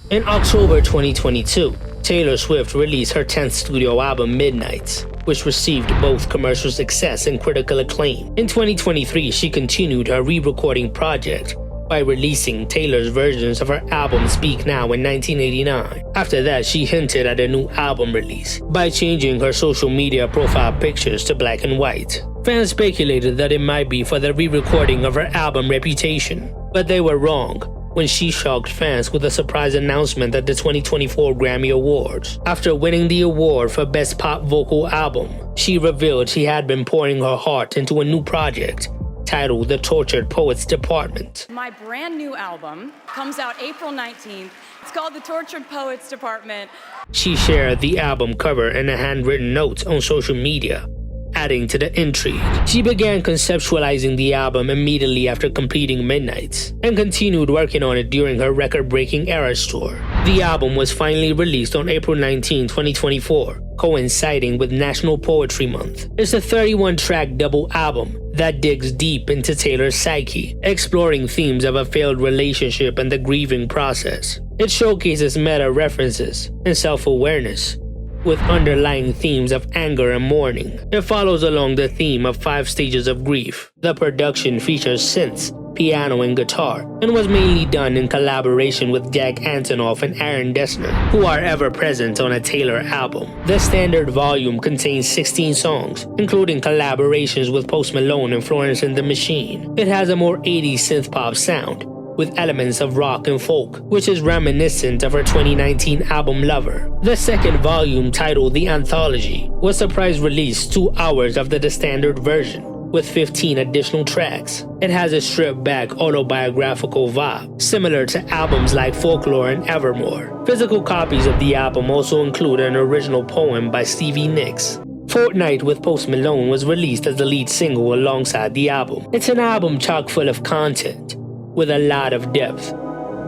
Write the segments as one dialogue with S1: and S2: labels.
S1: In October 2022, Taylor Swift released her 10th studio album Midnights, which received both commercial success and critical acclaim. In 2023, she continued her re-recording project by releasing Taylor's versions of her album Speak Now in 1989. After that, she hinted at a new album release by changing her social media profile pictures to black and white. Fans speculated that it might be for the re-recording of her album Reputation, but they were wrong when she shocked fans with a surprise announcement at the 2024 Grammy Awards. After winning the award for Best Pop Vocal Album, she revealed she had been pouring her heart into a new project titled The Tortured Poets Department.
S2: My brand new album comes out April 19th. It's called The Tortured Poets Department.
S1: She shared the album cover and a handwritten note on social media, adding to the intrigue. She began conceptualizing the album immediately after completing Midnights, and continued working on it during her record-breaking Eras tour. The album was finally released on April 19, 2024, coinciding with National Poetry Month. It's a 31-track double album that digs deep into Taylor's psyche, exploring themes of a failed relationship and the grieving process. It showcases meta-references and self-awareness, with underlying themes of anger and mourning. It follows along the theme of 5 stages of grief. The production features synths, piano, and guitar, and was mainly done in collaboration with Jack Antonoff and Aaron Dessner, who are ever present on a Taylor album. The standard volume contains 16 songs, including collaborations with Post Malone and Florence and the Machine. It has a more 80s synth-pop sound, with elements of rock and folk, which is reminiscent of her 2019 album Lover. The second volume, titled The Anthology, was surprise released 2 hours after the standard version, with 15 additional tracks. It has a stripped-back autobiographical vibe, similar to albums like Folklore and Evermore. Physical copies of the album also include an original poem by Stevie Nicks. Fortnight with Post Malone was released as the lead single alongside the album. It's an album chock full of content, with a lot of depth,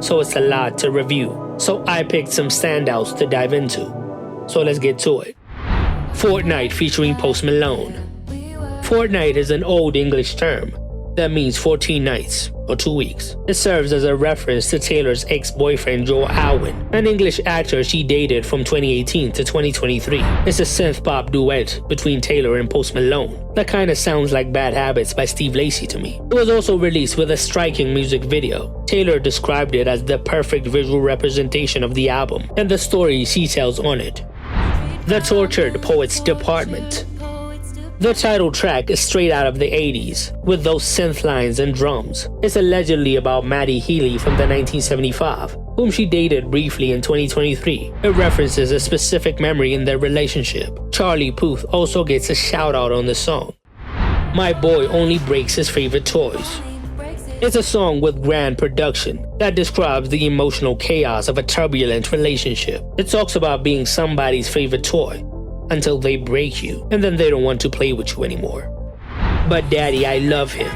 S1: so it's a lot to review. So I picked some standouts to dive into. So let's get to it. Fortnight featuring Post Malone. Fortnight is an Old English term that means 14 nights, or 2 weeks. It serves as a reference to Taylor's ex-boyfriend Joel Alwyn, an English actor she dated from 2018 to 2023. It's a synth-pop duet between Taylor and Post Malone that kinda sounds like Bad Habits by Steve Lacy to me. It was also released with a striking music video. Taylor described it as the perfect visual representation of the album and the story she tells on it. The Tortured Poets Department. The title track is straight out of the 80s, with those synth lines and drums. It's allegedly about Maddie Healy from the 1975, whom she dated briefly in 2023. It references a specific memory in their relationship. Charlie Puth also gets a shout out on the song. My Boy Only Breaks His Favorite Toys. It's a song with grand production that describes the emotional chaos of a turbulent relationship. It talks about being somebody's favorite toy until they break you, and then they don't want to play with you anymore. But Daddy, I Love Him.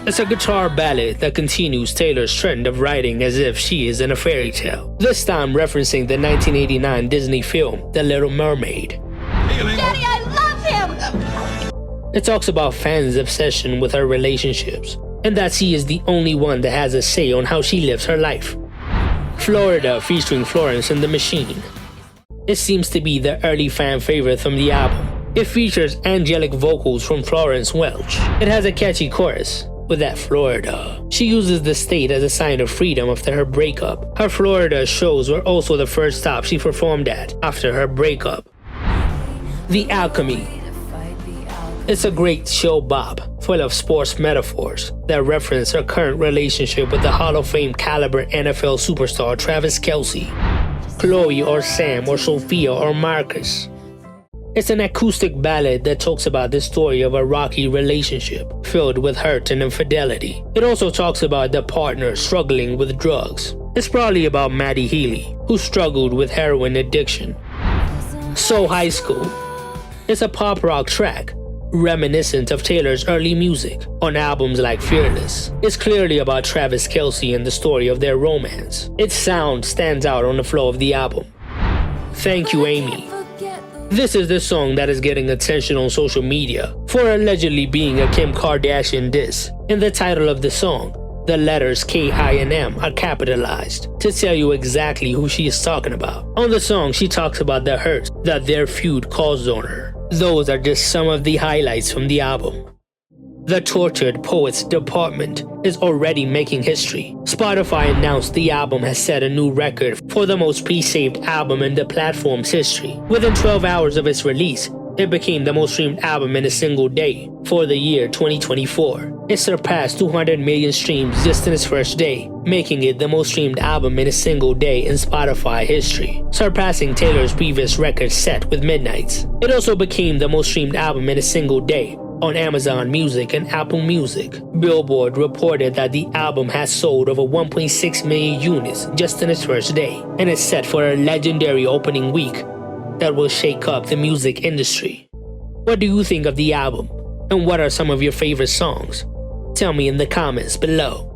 S1: It's a guitar ballad that continues Taylor's trend of writing as if she is in a fairy tale, this time referencing the 1989 Disney film The Little Mermaid.
S3: Daddy, I love him!
S1: It talks about fans' obsession with her relationships, and that she is the only one that has a say on how she lives her life. Florida featuring Florence and the Machine. It seems to be the early fan favorite from the album. It features angelic vocals from Florence Welch. It has a catchy chorus with that Florida. She uses the state as a sign of freedom after her breakup. Her Florida shows were also the first stop she performed at after her breakup. The Alchemy. It's a great show bop, full of sports metaphors that reference her current relationship with the Hall of Fame caliber NFL superstar Travis Kelce, Chloe or Sam or Sophia or Marcus. It's an acoustic ballad that talks about the story of a rocky relationship filled with hurt and infidelity. It also talks about the partner struggling with drugs. It's probably about Maddie Healy, who struggled with heroin addiction. So High School. It's a pop rock track reminiscent of Taylor's early music on albums like Fearless. It's clearly about Travis Kelce and the story of their romance. Its sound stands out on the flow of the album. Thank You, Amy. This is the song that is getting attention on social media for allegedly being a Kim Kardashian diss. In the title of the song, The letters K, I, and M are capitalized to tell you exactly who she is talking about. On the song, she talks about the hurt that their feud caused on her. Those are just some of the highlights from the album. The Tortured Poets Department is already making history. Spotify announced the album has set a new record for the most pre-saved album in the platform's history. Within 12 hours of its release, it became the most streamed album in a single day for the year 2024. It surpassed 200 million streams just in its first day, making it the most streamed album in a single day in Spotify history, surpassing Taylor's previous record set with Midnights. It also became the most streamed album in a single day on Amazon Music and Apple Music. Billboard reported that the album has sold over 1.6 million units just in its first day, and is set for a legendary opening week that will shake up the music industry. What do you think of the album? And what are some of your favorite songs? Tell me in the comments below.